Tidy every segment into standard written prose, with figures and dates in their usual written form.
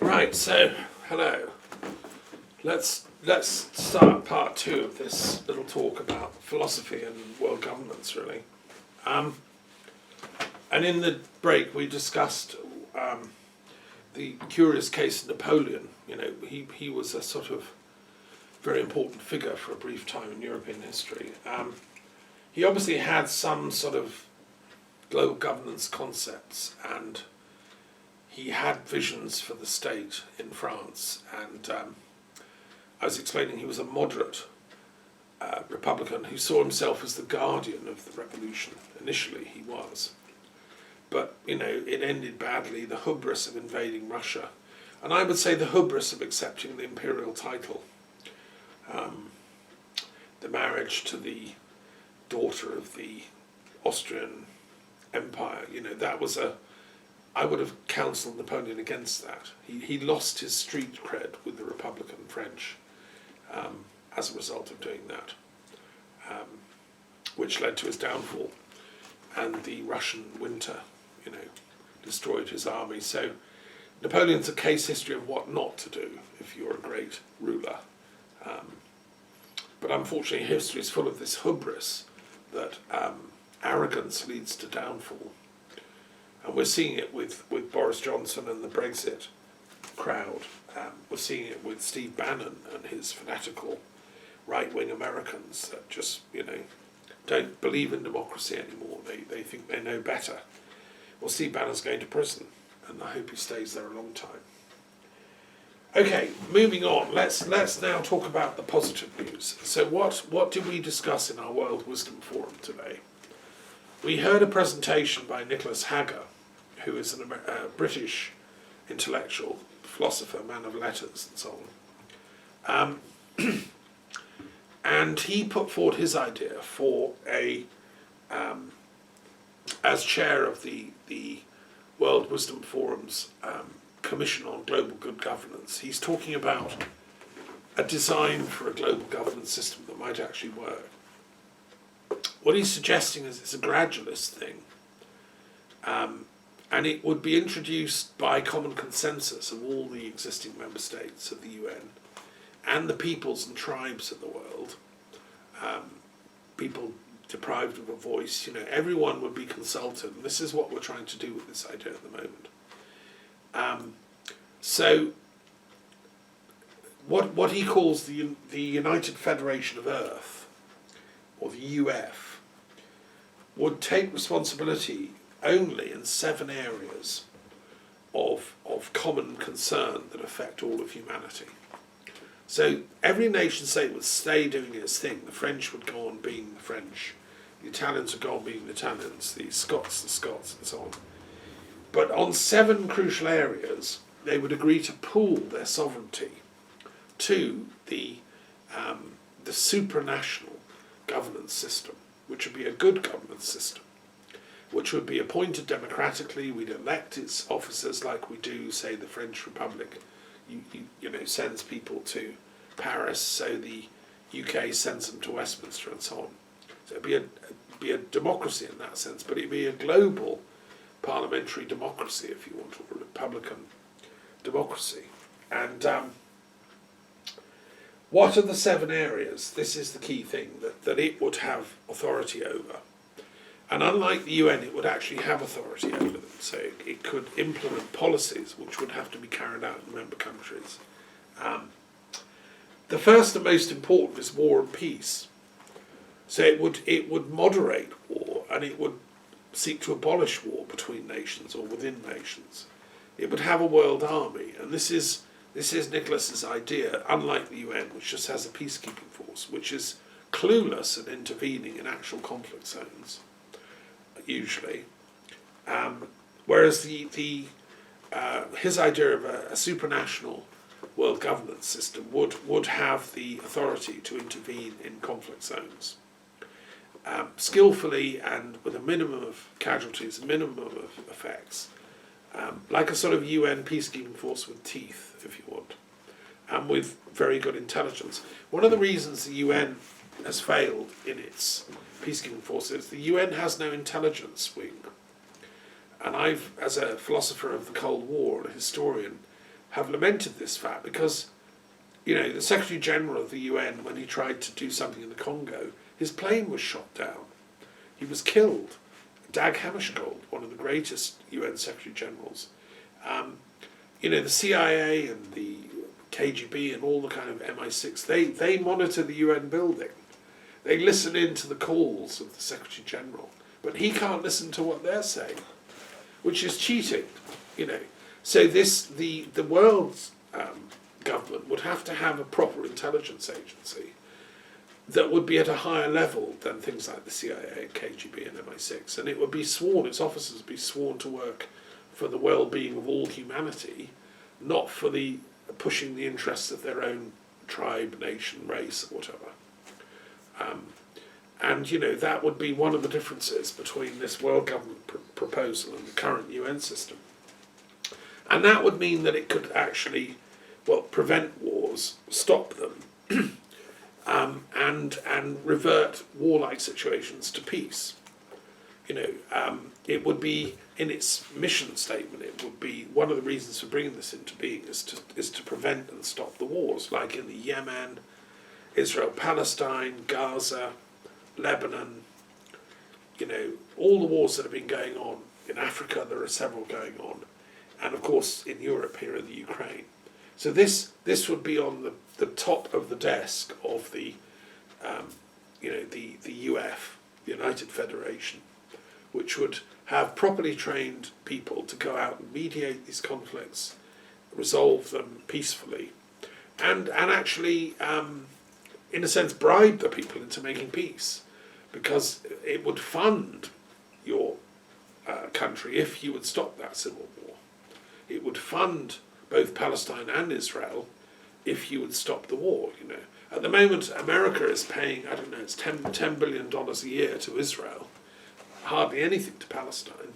Right, so hello. Let's start part 2 of this little talk about philosophy and world governance, really. And in the break, we discussed the curious case of Napoleon. You know, he was a sort of very important figure for a brief time in European history. He obviously had some sort of global governance concepts, and he had visions for the state in France. And I was explaining he was a moderate Republican who saw himself as the guardian of the revolution. Initially, he was. But, you know, it ended badly, the hubris of invading Russia. And I would say the hubris of accepting the imperial title. The marriage to the daughter of the Austrian Empire, you know, that was I would have counselled Napoleon against that. He lost his street cred with the Republican French as a result of doing that, which led to his downfall. And the Russian winter, you know, destroyed his army. So Napoleon's a case history of what not to do if you're a great ruler. But unfortunately, history is full of this hubris that arrogance leads to downfall. And we're seeing it with Boris Johnson and the Brexit crowd. We're seeing it with Steve Bannon and his fanatical right-wing Americans that just, you know, don't believe in democracy anymore. They think they know better. Well, Steve Bannon's going to prison, and I hope he stays there a long time. Okay, moving on. Let's now talk about the positive news. So what did we discuss in our World Wisdom Forum today? We heard a presentation by Nicholas Hager, who is a British intellectual, philosopher, man of letters, and so on. And he put forward his idea for as chair of the World Wisdom Forum's Commission on Global Good Governance. He's talking about a design for a global governance system that might actually work. What he's suggesting is it's a gradualist thing, and it would be introduced by common consensus of all the existing member states of the UN and the peoples and tribes of the world, people deprived of a voice. You know, everyone would be consulted, and this is what we're trying to do with this idea at the moment. So what he calls the United Federation of Earth, or the UF, would take responsibility only in 7 areas of common concern that affect all of humanity. So every nation state would stay doing its thing. The French would go on being the French, the Italians would go on being the Italians, the Scots, and so on. But on 7 crucial areas, they would agree to pool their sovereignty to the supranational governance system, which would be a good governance system, which would be appointed democratically. We'd elect its officers like we do, say, the French Republic. You know, sends people to Paris, so the UK sends them to Westminster, and so on. So it'd be a democracy in that sense, but it'd be a global parliamentary democracy, if you want, or a republican democracy. And what are the 7 areas? This is the key thing that it would have authority over. And unlike the UN, it would actually have authority over them. So it could implement policies which would have to be carried out in member countries. The first and most important is war and peace. So it would moderate war, and it would seek to abolish war between nations or within nations. It would have a world army, and this is Nicholas's idea, unlike the UN, which just has a peacekeeping force, which is clueless at intervening in actual conflict zones, usually. Whereas his idea of a supranational world governance system would have the authority to intervene in conflict zones, skillfully and with a minimum of casualties, a minimum of effects, like a sort of UN peacekeeping force with teeth, if you want. and with very good intelligence. One of the reasons the UN has failed in its peacekeeping forces, the UN has no intelligence wing. And I've, as a philosopher of the Cold War and a historian, have lamented this fact because, the Secretary General of the UN, when he tried to do something in the Congo, his plane was shot down. He was killed. Dag Hammarskjöld, one of the greatest UN Secretary Generals. The CIA and the KGB and all the kind of MI6, they monitor the UN building. They listen in to the calls of the Secretary General, but he can't listen to what they're saying, which is cheating, So the world's government would have to have a proper intelligence agency that would be at a higher level than things like the CIA, KGB and MI6, and it would be sworn, its officers would be sworn to work for the well-being of all humanity, not for the pushing the interests of their own tribe, nation, race, or whatever. That would be one of the differences between this world government proposal and the current UN system. And that would mean that it could actually, prevent wars, stop them, and revert warlike situations to peace. It would be, in its mission statement, it would be one of the reasons for bringing this into being is to prevent and stop the wars, like in the Yemen, Israel-Palestine, Gaza, Lebanon, all the wars that have been going on. In Africa, there are several going on. And of course, in Europe, here in the Ukraine. So this would be on the top of the desk of the UF, the United Federation, which would have properly trained people to go out and mediate these conflicts, resolve them peacefully, and actually, in a sense, bribe the people into making peace, because it would fund your country if you would stop that civil war. It would fund both Palestine and Israel if you would stop the war, At the moment, America is paying, it's $10 billion a year to Israel, hardly anything to Palestine.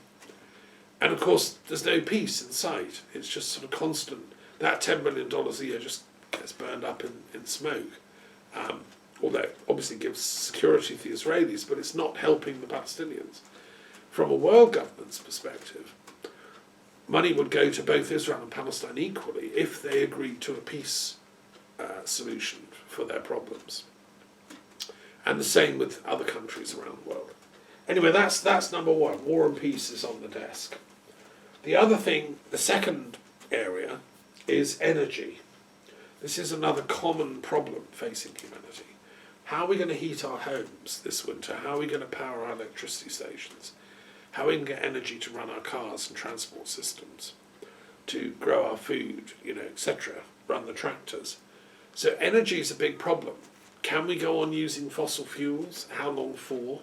And of course, there's no peace in sight. It's just sort of constant. That $10 billion a year just gets burned up in smoke. Although it obviously gives security to the Israelis, but it's not helping the Palestinians. From a world government's perspective, money would go to both Israel and Palestine equally if they agreed to a peace solution for their problems. And the same with other countries around the world. Anyway, that's number one. War and peace is on the desk. The other thing, the second area, is energy. This is another common problem facing humanity. How are we going to heat our homes this winter? How are we going to power our electricity stations? How are we going to get energy to run our cars and transport systems, to grow our food, etc., run the tractors? So energy is a big problem. Can we go on using fossil fuels? How long for?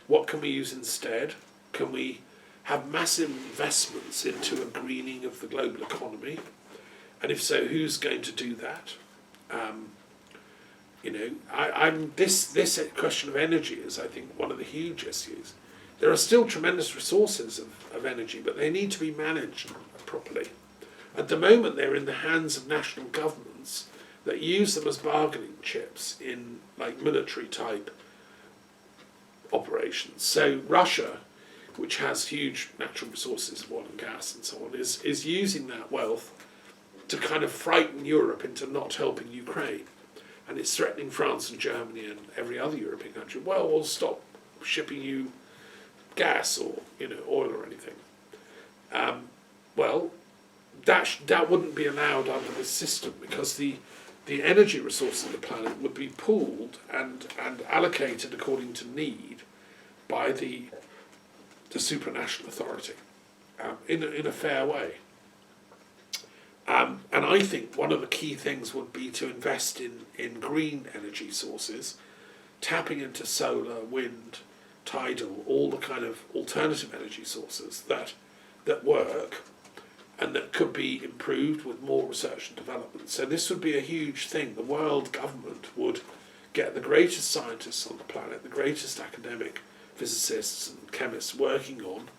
What can we use instead? Can we have massive investments into a greening of the global economy? And if so, who's going to do that? This question of energy is, I think, one of the huge issues. There are still tremendous resources of energy, but they need to be managed properly. At the moment, they're in the hands of national governments that use them as bargaining chips in military type operations. So Russia, which has huge natural resources of oil and gas and so on, is using that wealth to kind of frighten Europe into not helping Ukraine. And it's threatening France and Germany and every other European country. Well, we'll stop shipping you gas or oil or anything. That wouldn't be allowed under this system, because the energy resources of the planet would be pooled and allocated according to need by the supranational authority in a fair way. And I think one of the key things would be to invest in green energy sources, tapping into solar, wind, tidal, all the kind of alternative energy sources that work and that could be improved with more research and development. So this would be a huge thing. The world government would get the greatest scientists on the planet, the greatest academic physicists and chemists working on,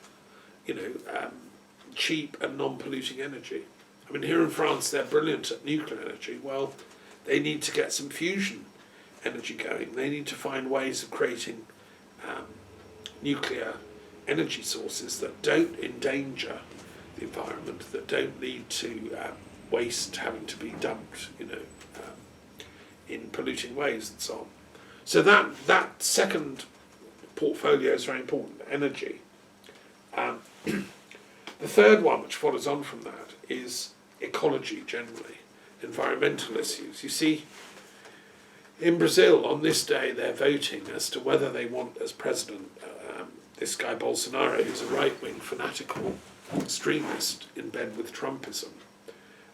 cheap and non-polluting energy. I mean, here in France, they're brilliant at nuclear energy. Well, they need to get some fusion energy going. They need to find ways of creating nuclear energy sources that don't endanger the environment, that don't lead to waste having to be dumped, in polluting ways and so on. So that second portfolio is very important, energy. The third one, which follows on from that, is ecology generally, environmental issues. You see, in Brazil, on this day, they're voting as to whether they want as president this guy Bolsonaro, who's a right-wing fanatical extremist in bed with Trumpism.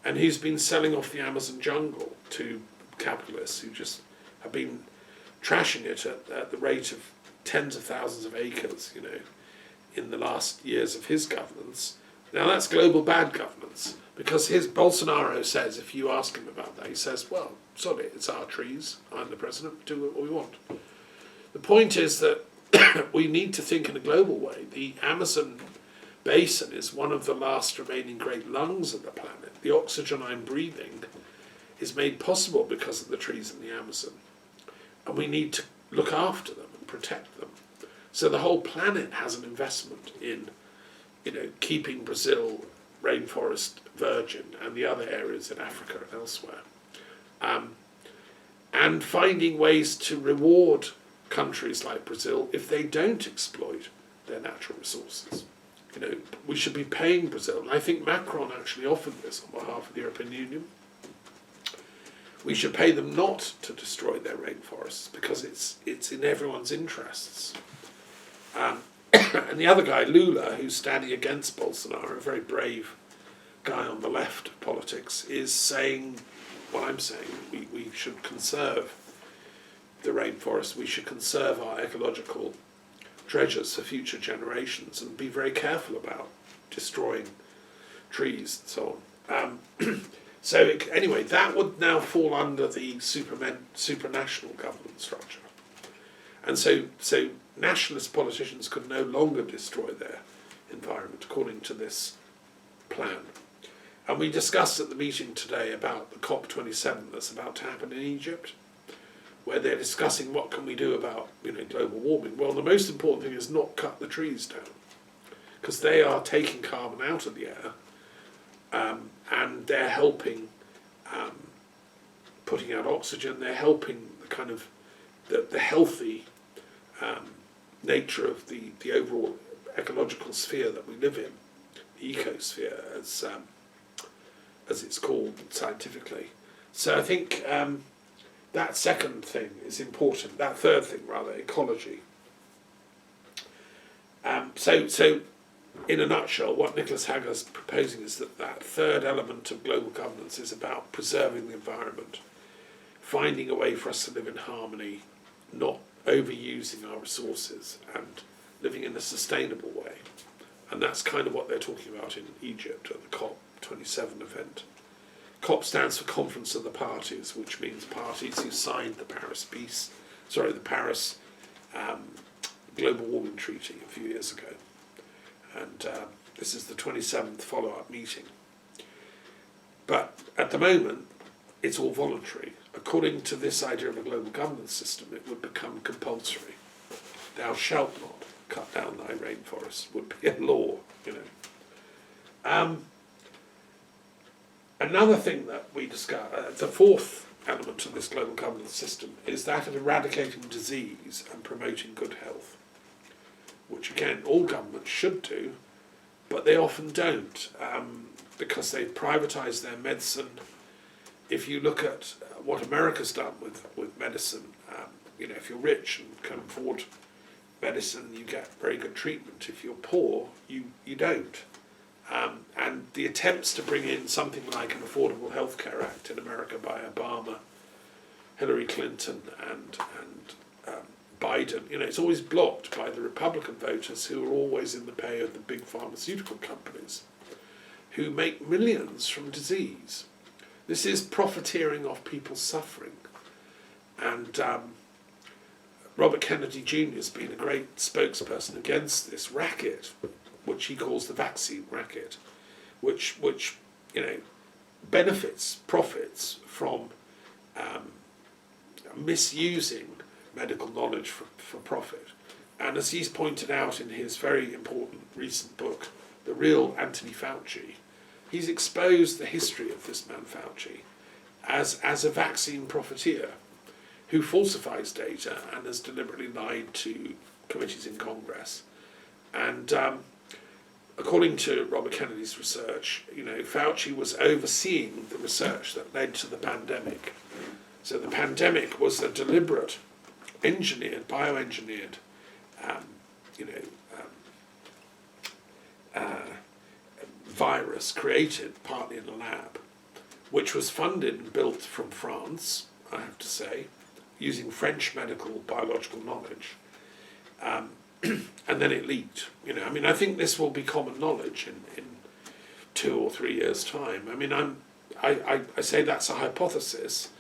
And he's been selling off the Amazon jungle to capitalists who just have been trashing it at the rate of tens of thousands of acres, in the last years of his governance. Now that's global bad governance, because Bolsonaro says, if you ask him about that, he says, well, sorry, it's our trees, I'm the president, do what we want. The point is that we need to think in a global way. The Amazon basin is one of the last remaining great lungs of the planet. The oxygen I'm breathing is made possible because of the trees in the Amazon. And we need to look after them and protect them. So the whole planet has an investment in, keeping Brazil rainforest virgin and the other areas in Africa and elsewhere. And finding ways to reward countries like Brazil if they don't exploit their natural resources. We should be paying Brazil, and I think Macron actually offered this on behalf of the European Union. We should pay them not to destroy their rainforests because it's in everyone's interests. And the other guy, Lula, who's standing against Bolsonaro, a very brave guy on the left of politics, is saying what I'm saying. We should conserve the rainforest. We should conserve our ecological treasures for future generations and be very careful about destroying trees and so on. Anyway, that would now fall under the supranational government structure. And so nationalist politicians could no longer destroy their environment according to this plan. And we discussed at the meeting today about the COP27 that's about to happen in Egypt, where they're discussing what can we do about global warming. Well, the most important thing is not cut the trees down, because they are taking carbon out of the air, and they're helping putting out oxygen. They're helping the kind of the healthy nature of the overall ecological sphere that we live in, the ecosphere, as it's called scientifically. So I think that second thing is important. That third thing, rather, ecology. So in a nutshell, what Nicholas Hager's proposing is that third element of global governance is about preserving the environment, finding a way for us to live in harmony, not overusing our resources, and living in a sustainable way. And that's kind of what they're talking about in Egypt at the COP27 event. COP stands for Conference of the Parties, which means parties who signed the Paris Global Warming Treaty a few years ago. And this is the 27th follow-up meeting. But at the moment, it's all voluntary. According to this idea of a global governance system, it would become compulsory. Thou shalt not cut down thy rainforest would be a law, Another thing that we discussed, the fourth element of this global governance system, is that of eradicating disease and promoting good health, which again all governments should do, but they often don't, because they privatise their medicine. If you look at what America's done with medicine, if you're rich and can afford medicine, you get very good treatment. If you're poor, you don't. And the attempts to bring in something like an Affordable Health Care Act in America by Obama, Hillary Clinton and Biden, it's always blocked by the Republican voters who are always in the pay of the big pharmaceutical companies who make millions from disease. This is profiteering off people's suffering. And Robert Kennedy Jr. has been a great spokesperson against this racket, which he calls the vaccine racket, which profits from misusing medical knowledge for profit. And as he's pointed out in his very important recent book, The Real Anthony Fauci, he's exposed the history of this man Fauci as a vaccine profiteer who falsifies data and has deliberately lied to committees in Congress. And according to Robert Kennedy's research, Fauci was overseeing the research that led to the pandemic. So the pandemic was a deliberate, bioengineered, virus created partly in a lab, which was funded and built from France, I have to say, using French medical biological knowledge. And then it leaked. I think this will be common knowledge in 2 or 3 years' time. I say that's a hypothesis.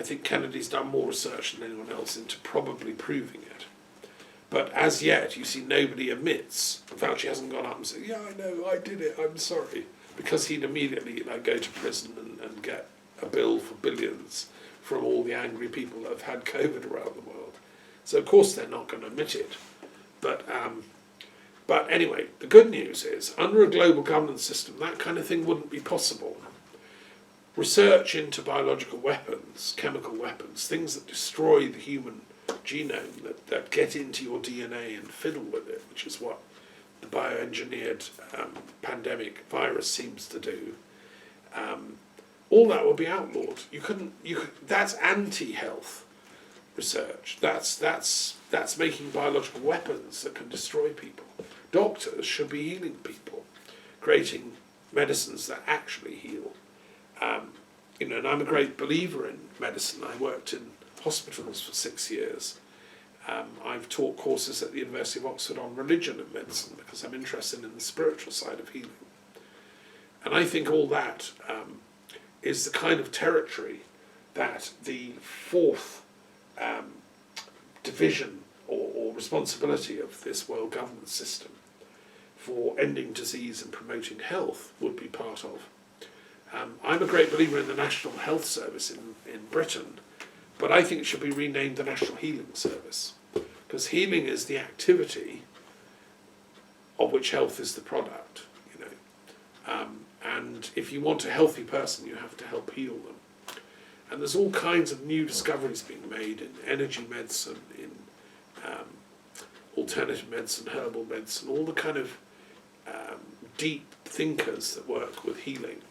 I think Kennedy's done more research than anyone else into probably proving it. But as yet, you see, nobody admits. Fauci hasn't gone up and said, yeah, I know, I did it, I'm sorry. Because he'd immediately go to prison and get a bill for billions from all the angry people that have had COVID around the world. So of course they're not going to admit it. But anyway, the good news is, under a global governance system, that kind of thing wouldn't be possible. Research into biological weapons, chemical weapons, things that destroy the human genome, that get into your DNA and fiddle with it, which is what the bioengineered pandemic virus seems to do. All that would be outlawed. That's anti-health research. That's making biological weapons that can destroy people. Doctors should be healing people, creating medicines that actually heal. And I'm a great believer in medicine. I worked in hospitals for 6 years. I've taught courses at the University of Oxford on religion and medicine because I'm interested in the spiritual side of healing. And I think all that is the kind of territory that the fourth division or responsibility of this world governance system for ending disease and promoting health would be part of. I'm a great believer in the National Health Service in Britain, but I think it should be renamed the National Healing Service, because healing is the activity of which health is the product. And if you want a healthy person, you have to help heal them. And there's all kinds of new discoveries being made in energy medicine, in alternative medicine, herbal medicine, all the kind of deep thinkers that work with healing,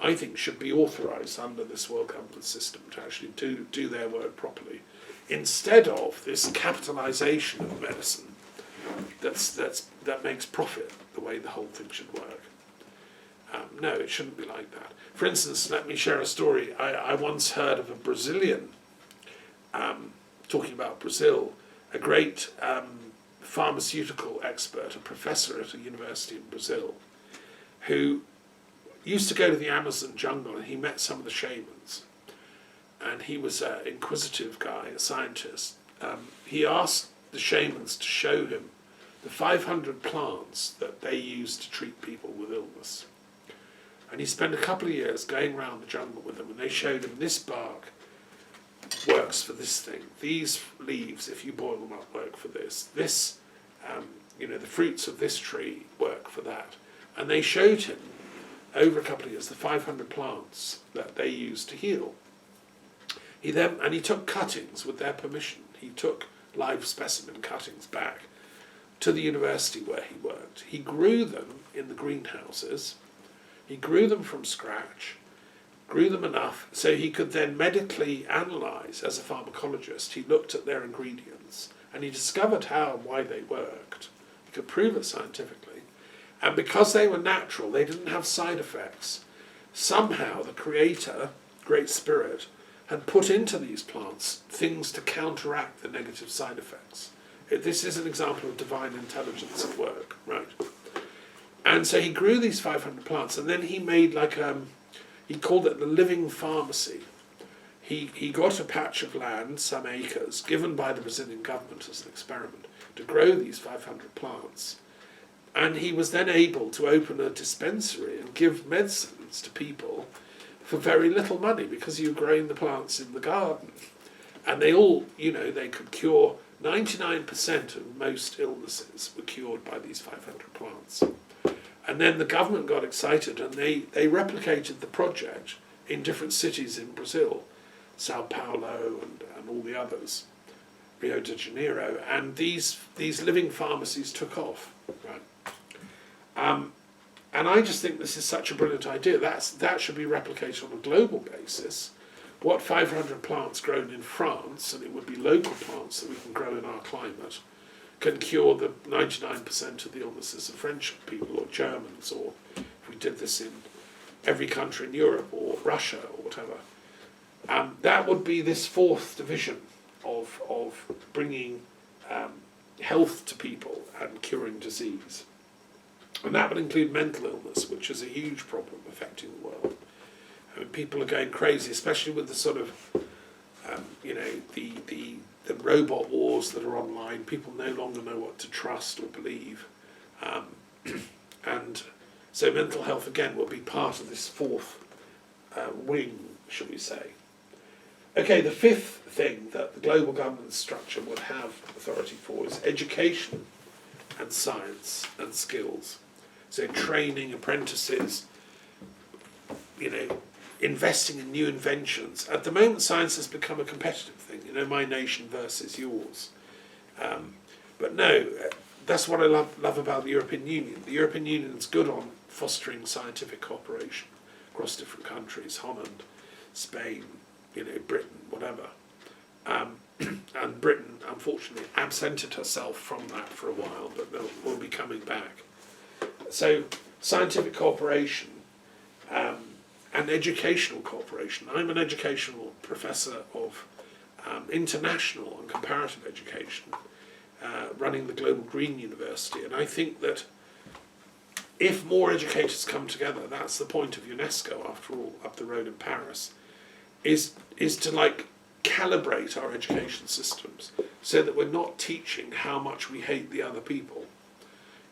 I think should be authorised under this world governance system to actually do their work properly, instead of this capitalisation of medicine that makes profit the way the whole thing should work. No, it shouldn't be like that. For instance, let me share a story. I once heard of a Brazilian, talking about Brazil, a great pharmaceutical expert, a professor at a university in Brazil, who used to go to the Amazon jungle, and he met some of the shamans. And he was an inquisitive guy, a scientist. He asked the shamans to show him the 500 plants that they used to treat people with illness. And he spent a couple of years going around the jungle with them, and they showed him this bark works for this thing. These leaves, if you boil them up, work for this. This, the fruits of this tree work for that. And they showed him, over a couple of years, the 500 plants that they used to heal. He took cuttings with their permission. He took live specimen cuttings back to the university where he worked. He grew them in the greenhouses. He grew them from scratch, grew them enough so he could then medically analyse, as a pharmacologist. He looked at their ingredients and he discovered how and why they worked. He could prove it scientifically. And because they were natural, they didn't have side effects. Somehow the Creator, Great Spirit, had put into these plants things to counteract the negative side effects. This is an example of divine intelligence at work, right? And so he grew these 500 plants, and then he made he called it the living pharmacy. He got a patch of land, some acres, given by the Brazilian government as an experiment, to grow these 500 plants. And he was then able to open a dispensary and give medicines to people for very little money because you're growing the plants in the garden. And they all, they could cure 99% of most illnesses were cured by these 500 plants. And then the government got excited and they replicated the project in different cities in Brazil, Sao Paulo and all the others, Rio de Janeiro, and these living pharmacies took off. Right. And I just think this is such a brilliant idea. That should be replicated on a global basis. What 500 plants grown in France, and it would be local plants that we can grow in our climate, can cure the 99% of the illnesses of French people or Germans, or if we did this in every country in Europe or Russia or whatever. That would be this fourth division of bringing health to people and curing disease. And that would include mental illness, which is a huge problem affecting the world. I mean, people are going crazy, especially with the sort of, the robot wars that are online. People no longer know what to trust or believe. And so mental health, again, will be part of this fourth wing, shall we say. Okay, the fifth thing that the global governance structure would have authority for is education and science and skills. So training apprentices, investing in new inventions. At the moment, science has become a competitive thing, my nation versus yours. But no, that's what I love about the European Union. The European Union is good on fostering scientific cooperation across different countries, Holland, Spain, Britain, whatever. And Britain, unfortunately, absented herself from that for a while, but will be coming back. So scientific cooperation and educational cooperation. I'm an educational professor of international and comparative education, running the Global Green University, and I think that if more educators come together, that's the point of UNESCO, after all, up the road in Paris, is to calibrate our education systems so that we're not teaching how much we hate the other people.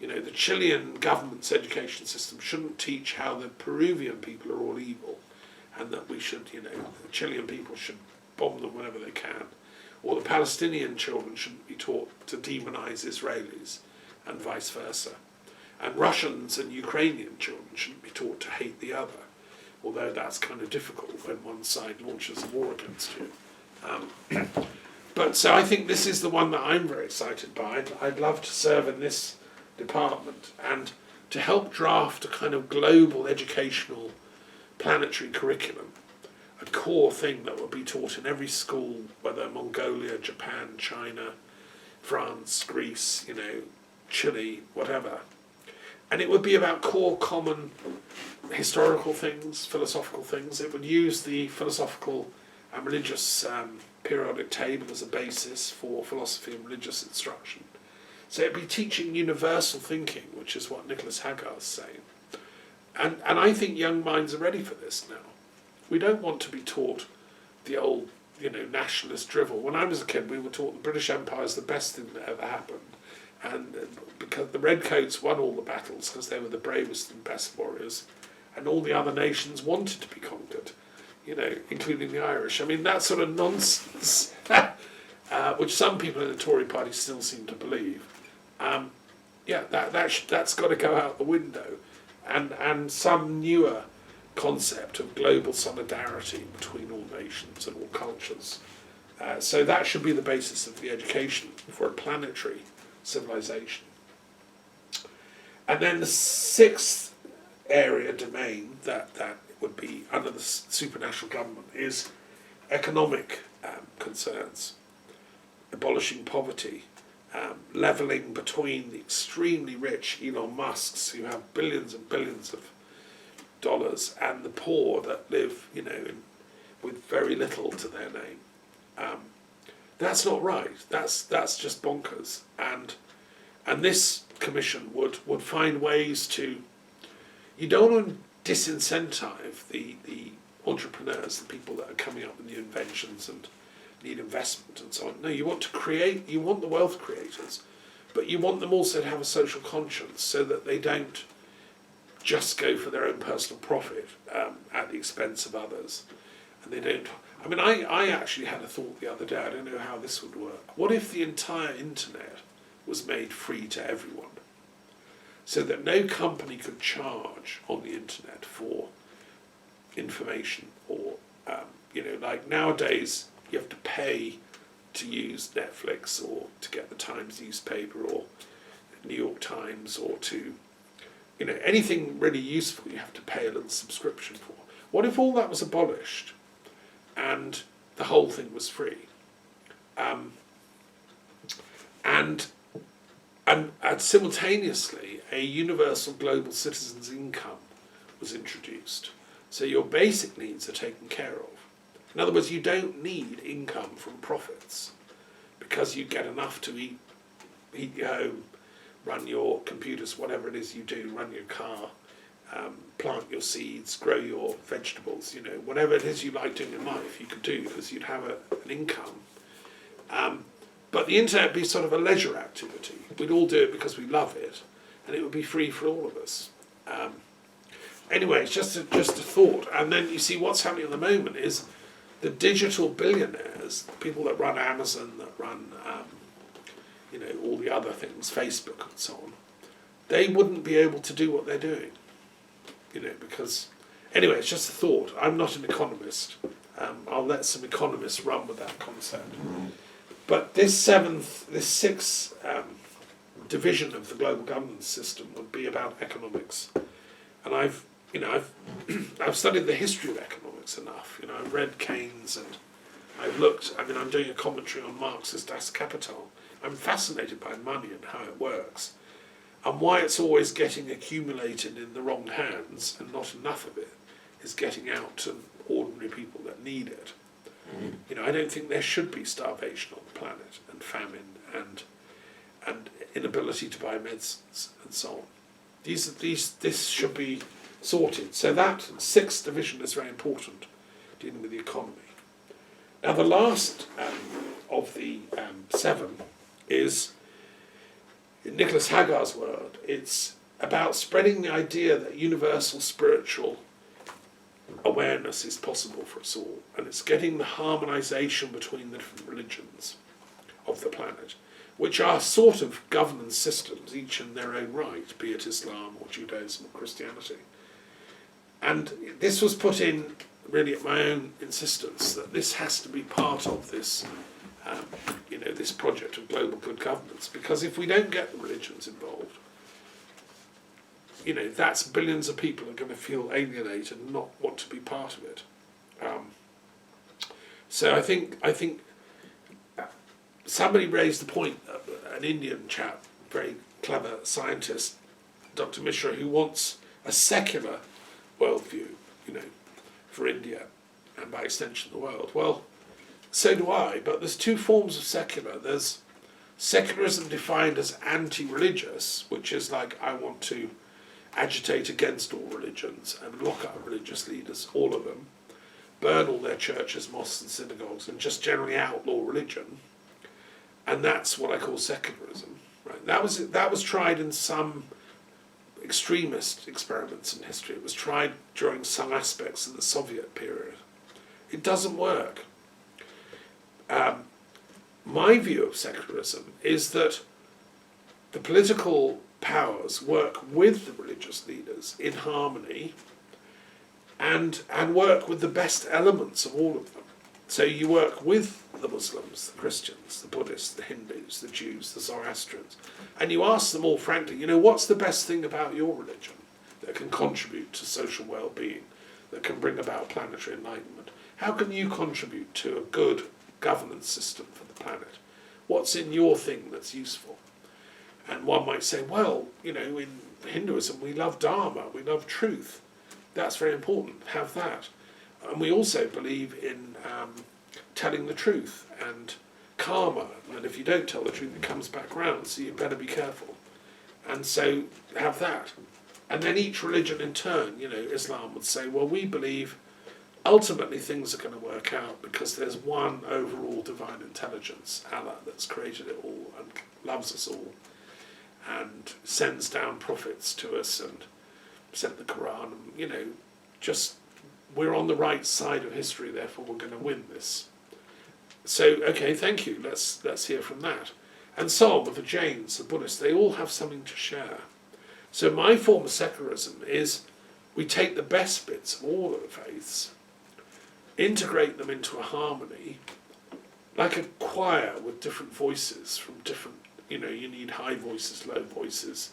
The Chilean government's education system shouldn't teach how the Peruvian people are all evil and that we should, the Chilean people should bomb them whenever they can. Or the Palestinian children shouldn't be taught to demonize Israelis and vice versa. And Russians and Ukrainian children shouldn't be taught to hate the other, although that's kind of difficult when one side launches a war against you. But so I think this is the one that I'm very excited by. I'd love to serve in this department and to help draft a kind of global educational planetary curriculum, a core thing that will be taught in every school, whether Mongolia, Japan, China, France, Greece, Chile, whatever. And it would be about core common historical things, philosophical things. It would use the philosophical and religious periodic table as a basis for philosophy and religious instruction. So it'd be teaching universal thinking, which is what Nicholas Haggard's saying. And I think young minds are ready for this now. We don't want to be taught the old, nationalist drivel. When I was a kid, we were taught the British Empire is the best thing that ever happened. And because the Redcoats won all the battles because they were the bravest and best warriors, and all the other nations wanted to be conquered, including the Irish. I mean, that sort of nonsense, which some people in the Tory party still seem to believe. That's got to go out the window, and some newer concept of global solidarity between all nations and all cultures. So that should be the basis of the education for a planetary civilization. And then the sixth domain that would be under the supranational government is economic concerns, abolishing poverty, levelling between the extremely rich Elon Musks who have billions and billions of dollars and the poor that live, with very little to their name. That's not right. That's just bonkers. And this commission would find ways to. You don't want to disincentive the entrepreneurs, the people that are coming up with new inventions and need investment and so on. No, you want to create. You want the wealth creators, but you want them also to have a social conscience so that they don't just go for their own personal profit at the expense of others. And they don't. I mean, I actually had a thought the other day, I don't know how this would work. What if the entire internet was made free to everyone? So that no company could charge on the internet for information, or, like nowadays you have to pay to use Netflix or to get the Times newspaper or New York Times, or to, anything really useful you have to pay a little subscription for. What if all that was abolished and the whole thing was free? And simultaneously a universal global citizens' income was introduced. So your basic needs are taken care of. In other words, you don't need income from profits, because you get enough to eat your home, run your computers, whatever it is you do, run your car, plant your seeds, grow your vegetables, whatever it is you like doing in life, you could do, because you'd have an income. But the internet would be sort of a leisure activity. We'd all do it because we love it, and it would be free for all of us. Anyway, it's just a thought. And then you see what's happening at the moment is the digital billionaires, people that run Amazon, that run all the other things, Facebook and so on, they wouldn't be able to do what they're doing. Because, anyway, it's just a thought. I'm not an economist. I'll let some economists run with that concept. But this sixth division of the global governance system would be about economics. And I've studied the history of economics enough. I've read Keynes, and I've looked. I'm doing a commentary on Marx's Das Kapital. I'm fascinated by money and how it works, and why it's always getting accumulated in the wrong hands, and not enough of it is getting out to ordinary people that need it. I don't think there should be starvation on the planet, and famine, and inability to buy medicines, and so on. This should be sorted. So that sixth division is very important, dealing with the economy. Now the last of the seven is, in Nicholas Hagar's word, it's about spreading the idea that universal spiritual awareness is possible for us all, and it's getting the harmonisation between the different religions of the planet, which are sort of governance systems, each in their own right, be it Islam or Judaism or Christianity. And this was put in really at my own insistence, that this has to be part of this, this project of global good governance, because if we don't get the religions involved, that's billions of people are going to feel alienated and not want to be part of it. So I think somebody raised the point, an Indian chap, very clever scientist, Dr. Mishra, who wants a secular worldview, for India and by extension the world. Well, so do I, but there's two forms of secular. There's secularism defined as anti-religious, which is like, I want to agitate against all religions and lock up religious leaders, all of them, burn all their churches, mosques and synagogues, and just generally outlaw religion. And that's what I call secularism. Right? That was tried in some extremist experiments in history. It was tried during some aspects of the Soviet period. It doesn't work. My view of secularism is that the political powers work with the religious leaders in harmony, and work with the best elements of all of them. So you work with the Muslims, the Christians, the Buddhists, the Hindus, the Jews, the Zoroastrians, and you ask them all frankly, what's the best thing about your religion that can contribute to social well-being, that can bring about planetary enlightenment? How can you contribute to a good governance system for the planet? What's in your thing that's useful? And one might say, well, in Hinduism we love Dharma, we love truth. That's very important, have that. And we also believe in telling the truth and karma, and if you don't tell the truth it comes back round, so you better be careful. And so have that. And then each religion in turn, Islam would say, well, we believe ultimately things are going to work out because there's one overall divine intelligence, Allah, that's created it all and loves us all and sends down prophets to us and sent the Quran, and, just we're on the right side of history, therefore we're going to win this. So, okay, thank you. Let's hear from that. And so on with the Jains, the Buddhists, they all have something to share. So my form of secularism is we take the best bits of all of the faiths, integrate them into a harmony, like a choir with different voices from different, you need high voices, low voices,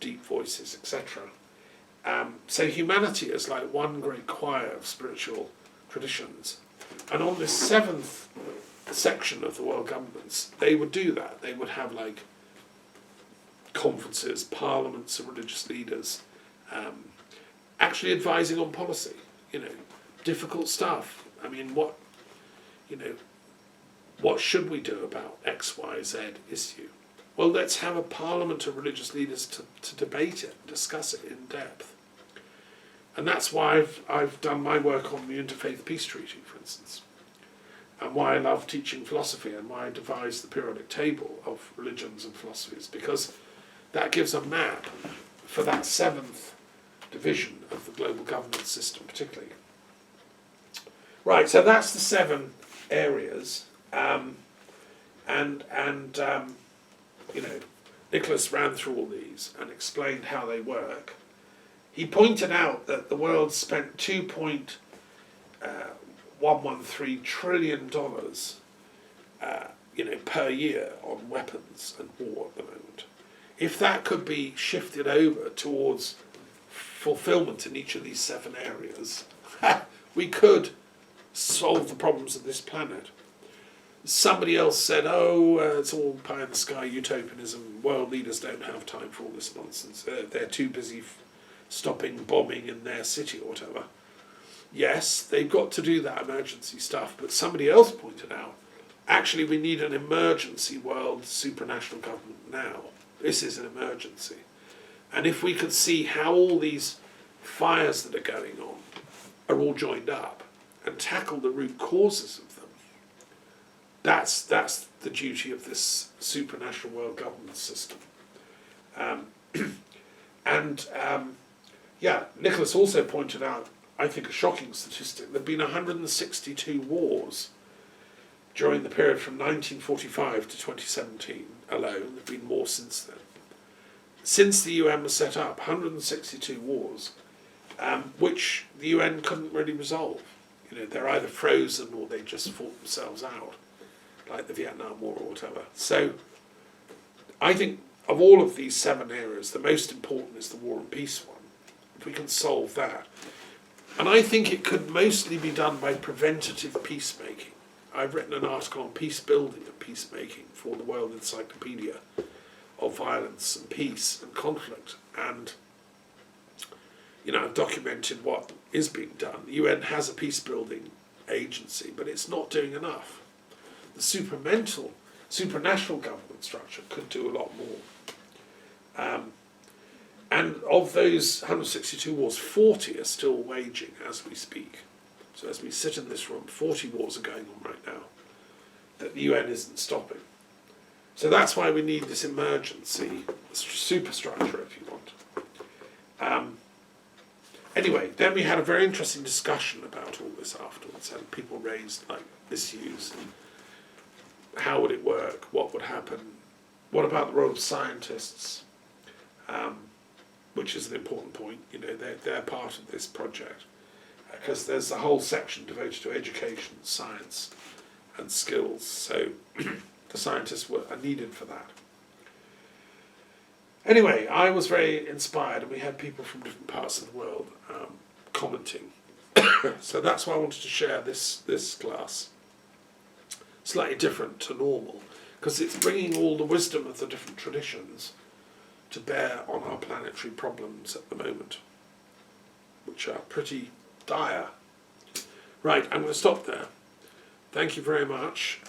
deep voices, etc. So humanity is like one great choir of spiritual traditions. And on this seventh section of the world governments, they would do that. They would have like conferences, parliaments of religious leaders, actually advising on policy, difficult stuff. I mean, what should we do about X, Y, Z issue? Well, let's have a parliament of religious leaders to debate it, discuss it in depth. And that's why I've done my work on the Interfaith Peace Treaty, for instance, and why I love teaching philosophy and why I devised the periodic table of religions and philosophies, because that gives a map for that seventh division of the global governance system particularly. Right, so that's the 7 areas, Nicholas ran through all these and explained how they work. He pointed out that the world spent $2.113 trillion, per year on weapons and war at the moment. If that could be shifted over towards fulfillment in each of these 7 areas, we could solve the problems of this planet. Somebody else said, it's all pie in the sky utopianism, world leaders don't have time for all this nonsense, they're too busy stopping bombing in their city or whatever. Yes, they've got to do that emergency stuff, but somebody else pointed out, actually we need an emergency world supranational government now. This is an emergency. And if we could see how all these fires that are going on are all joined up and tackle the root causes of them, that's the duty of this supranational world governance system. Nicholas also pointed out, I think, a shocking statistic. There have been 162 wars during the period from 1945 to 2017 alone. There have been more since then. Since the UN was set up, 162 wars, which the UN couldn't really resolve. They're either frozen or they just fought themselves out, like the Vietnam War or whatever. So I think of all of these 7 areas, the most important is the war and peace one. If we can solve that. And I think it could mostly be done by preventative peacemaking. I've written an article on peace building and peacemaking for the World Encyclopedia of Violence and Peace and Conflict. And, I've documented what is being done. The UN has a peace building agency, but it's not doing enough. The supranational government structure could do a lot more. And of those 162 wars, 40 are still waging as we speak. So as we sit in this room, 40 wars are going on right now that the UN isn't stopping. So that's why we need this emergency superstructure, if you want. Anyway, then we had a very interesting discussion about all this afterwards, and people raised issues. How would it work? What would happen? What about the role of scientists? Which is an important point. They're part of this project because there's a whole section devoted to education, science, and skills. So the scientists are needed for that. Anyway, I was very inspired, and we had people from different parts of the world commenting. So that's why I wanted to share this class. Slightly different to normal, because it's bringing all the wisdom of the different traditions to bear on our planetary problems at the moment, which are pretty dire. Right, I'm going to stop there. Thank you very much.